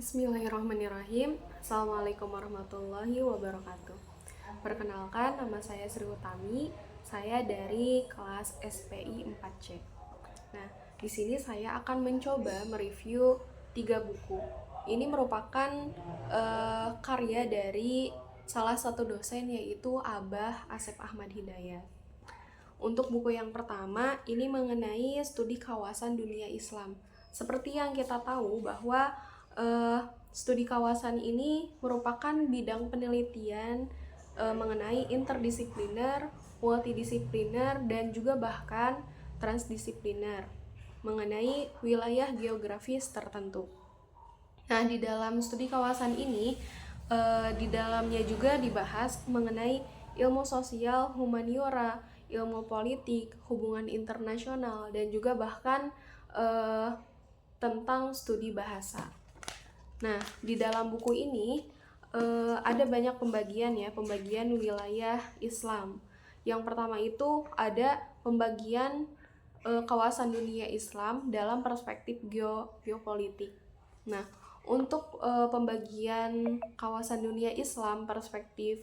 Bismillahirrahmanirrahim. Assalamualaikum warahmatullahi wabarakatuh. Perkenalkan, nama saya Sri Utami. Saya dari kelas SPI 4C. Nah, di sini saya akan mencoba mereview 3 buku. Ini merupakan karya dari salah satu dosen, yaitu Abah Asep Ahmad Hidayat. Untuk buku yang pertama, ini mengenai studi kawasan dunia Islam. Seperti yang kita tahu bahwa studi kawasan ini merupakan bidang penelitian mengenai interdisipliner, multidisipliner, dan juga bahkan transdisipliner mengenai wilayah geografis tertentu. Nah, di dalam studi kawasan ini, di dalamnya juga dibahas mengenai ilmu sosial, humaniora, ilmu politik, hubungan internasional, dan juga bahkan tentang studi bahasa. Nah, di dalam buku ini ada banyak pembagian wilayah Islam. Yang pertama itu ada pembagian kawasan dunia Islam dalam perspektif geopolitik. Nah, untuk pembagian kawasan dunia Islam perspektif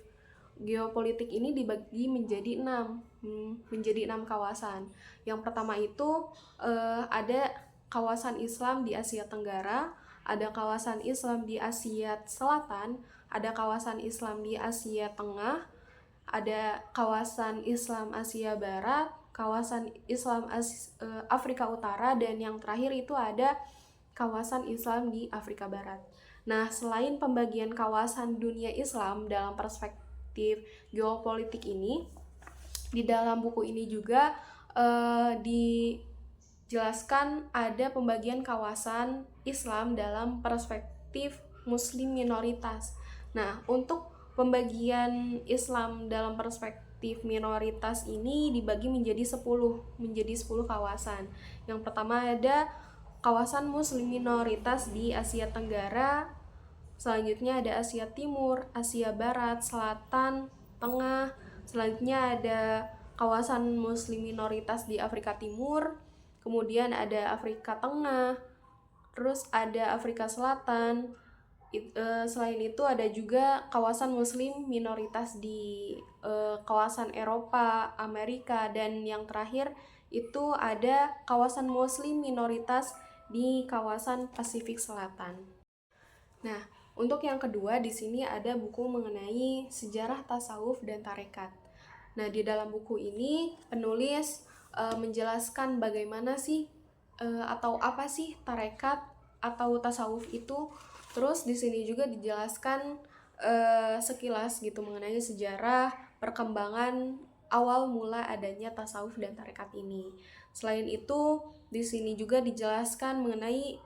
geopolitik ini dibagi menjadi 6 kawasan. Yang pertama itu ada kawasan Islam di Asia Tenggara, ada kawasan Islam di Asia Selatan, ada kawasan Islam di Asia Tengah, ada kawasan Islam Asia Barat, kawasan Islam Afrika Utara, dan yang terakhir itu ada kawasan Islam di Afrika Barat. Nah, selain pembagian kawasan dunia Islam dalam perspektif geopolitik ini, di dalam buku ini juga dijelaskan ada pembagian kawasan Islam dalam perspektif Muslim minoritas. Nah, untuk pembagian Islam dalam perspektif minoritas ini dibagi menjadi 10 kawasan. Yang pertama ada kawasan Muslim minoritas di Asia Tenggara, selanjutnya ada Asia Timur, Asia Barat, Selatan, Tengah, selanjutnya ada kawasan Muslim minoritas di Afrika Timur, kemudian ada Afrika Tengah, terus ada Afrika Selatan. Selain itu ada juga kawasan Muslim minoritas di kawasan Eropa, Amerika, dan yang terakhir itu ada kawasan Muslim minoritas di kawasan Pasifik Selatan. Nah, untuk yang kedua di sini ada buku mengenai sejarah tasawuf dan tarekat. Nah, di dalam buku ini penulis menjelaskan bagaimana sih atau apa sih tarekat atau tasawuf itu. Terus di sini juga dijelaskan sekilas gitu mengenai sejarah perkembangan awal mula adanya tasawuf dan tarekat ini. Selain itu, di sini juga dijelaskan mengenai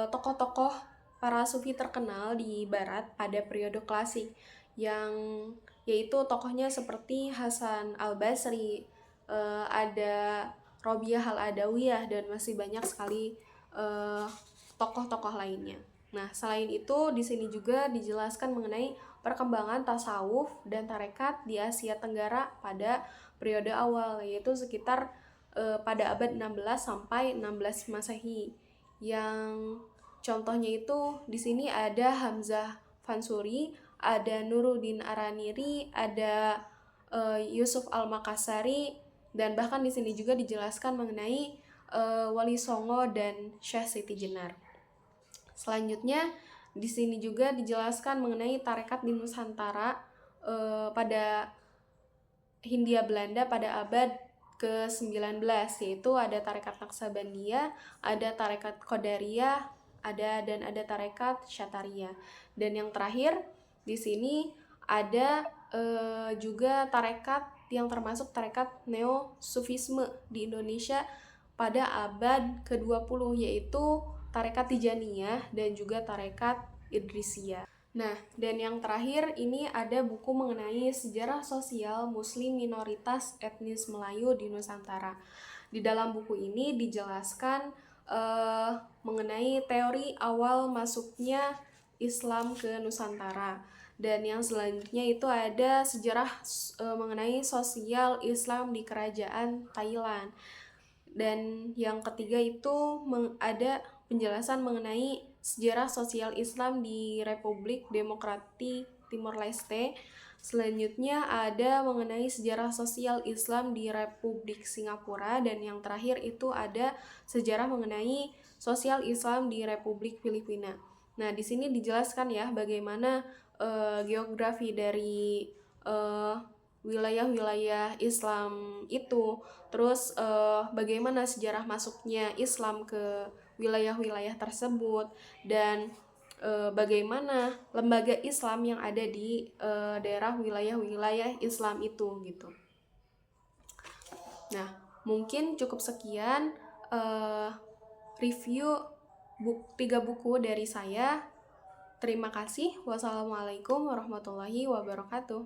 tokoh-tokoh para sufi terkenal di barat pada periode klasik, yang yaitu tokohnya seperti Hasan Al-Basri, ada Robiah Al-Adawiyah, dan masih banyak sekali tokoh-tokoh lainnya. Nah, selain itu di sini juga dijelaskan mengenai perkembangan tasawuf dan tarekat di Asia Tenggara pada periode awal, yaitu sekitar pada abad 16 sampai 16 Masehi. Yang contohnya itu di sini ada Hamzah Fansuri, ada Nuruddin Araniri, ada Yusuf Al-Makassari, dan bahkan di sini juga dijelaskan mengenai Wali Songo dan Syekh Siti Jenar. Selanjutnya di sini juga dijelaskan mengenai tarekat di Nusantara pada Hindia Belanda pada abad ke-19, yaitu ada tarekat Naksabandia, ada tarekat Qadariyah, dan ada tarekat Syataria. Dan yang terakhir di sini ada juga tarekat yang termasuk tarekat Neo-Sufisme di Indonesia pada abad ke-20, yaitu tarekat Tijaniyah dan juga tarekat Idrisiyah. Nah, dan yang terakhir ini ada buku mengenai sejarah sosial Muslim minoritas etnis Melayu di Nusantara. Di dalam buku ini dijelaskan mengenai teori awal masuknya Islam ke Nusantara. Dan yang selanjutnya itu ada sejarah mengenai sosial Islam di kerajaan Thailand. Dan yang ketiga itu ada penjelasan mengenai sejarah sosial Islam di Republik Demokratik Timor Leste. Selanjutnya ada mengenai sejarah sosial Islam di Republik Singapura, dan yang terakhir itu ada sejarah mengenai sosial Islam di Republik Filipina. Nah, di sini dijelaskan ya bagaimana geografi dari wilayah-wilayah Islam itu, terus bagaimana sejarah masuknya Islam ke wilayah-wilayah tersebut, dan bagaimana lembaga Islam yang ada di daerah wilayah-wilayah Islam itu gitu. Nah, mungkin cukup sekian review 3 buku dari saya. Terima kasih. Wassalamualaikum warahmatullahi wabarakatuh.